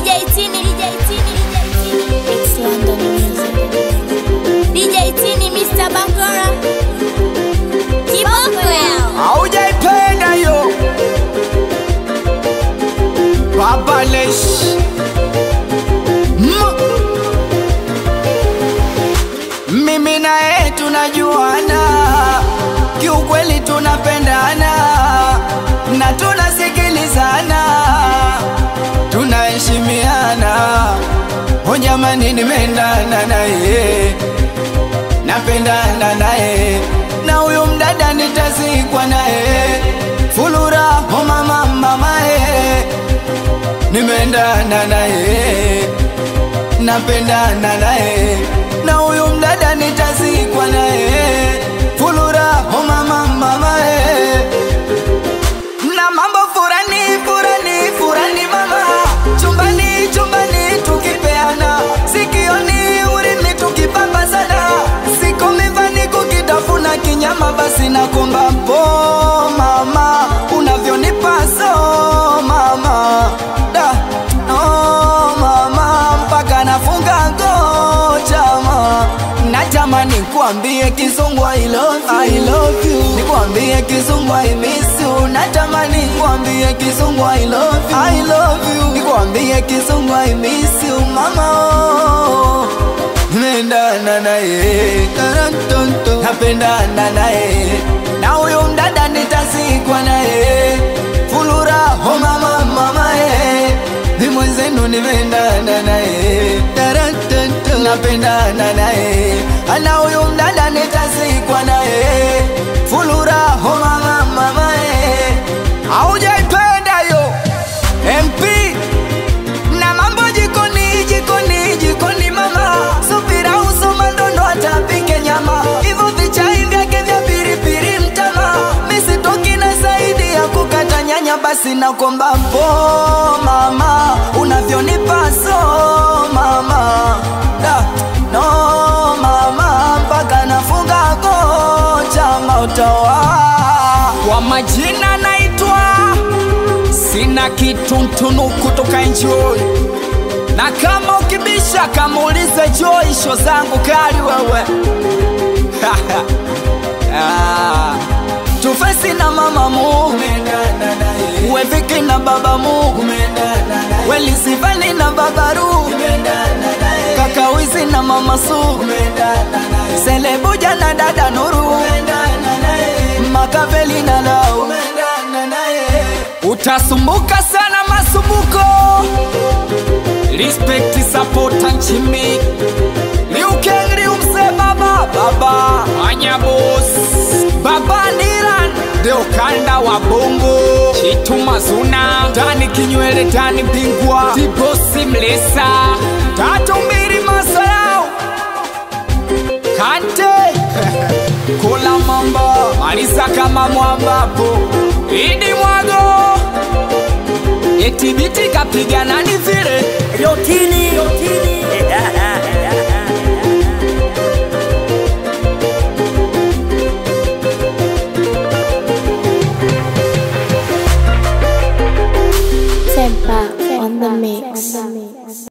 DJ Tini It's London music. DJ Tini Mr. Bakora Kiboko yao haujaipenda yo Baba Lesh mimi nae tunajuana, kiukweli tunapendana na tunasikilizana, tunaheshimiana. Oh jamani, nimeendana naye, napendana naye, na huyu mdada nitazikwa naye. Fulura oh mama mamae, nimeendana naye, napendana naye, na huyu mdada nitazikwa naye. Fulura oh mama mamae, na mambo furani mama, chumbani tukipeana, sikioni urimi tukipamba sana, siku mivani kukitafuna kinyama, basi nakomba po mama, unavyonipa so mama da no mama, mpaka nafunga ngochama. Natamani kuambie kizungu I love you, nikuambie kizungu I miss you. Natamani kuambie kizungu I love you, nikuambie kizungu I miss you mama. Nimeendana naye, napendana naye, na huyu mdada nitazikwa naye. Fulura oh mama mamae, ni mwenzenu nimeendana naye, napendana naye, na huyu mdada nitazikwa naye. Fulura oh mama mamae, haujaipenda yo MP na mambo jikoni mama, subira usoma ndondo atapike nyama, hivyo vichai vyake vya piripiri mtama, misitoki na zaidi ya kukata nyanya, basi nakomba po mama, unavyonipa so mama da no mama, mpaka nafunga kocha mautoa. Kwa majina naitwa Sina Kituntunu kutoka Enjoy, na kama ukibisha kama ulize Joy, show zangu kali wewe. Tufesi na mama mu, Weviki na baba mu, Welisivani na babaru, Kakawizi na mama su, Selebuja na dada Nuru, Makaveli na lau. Utasumbuka sana masumbuko, respect support nchimi, liukengri umse baba Anyabos, baba Niran, deo kanda wa bongo, Chitu Mazuna, Dani Kinywele Dani Bingwa, Tibosi Mlesa, Tatu Mbiri Masayao, Kante Kula Mamba, Malisa kama mwambapo, Idi Mwago, Etibiti kapigana ni vile Yotini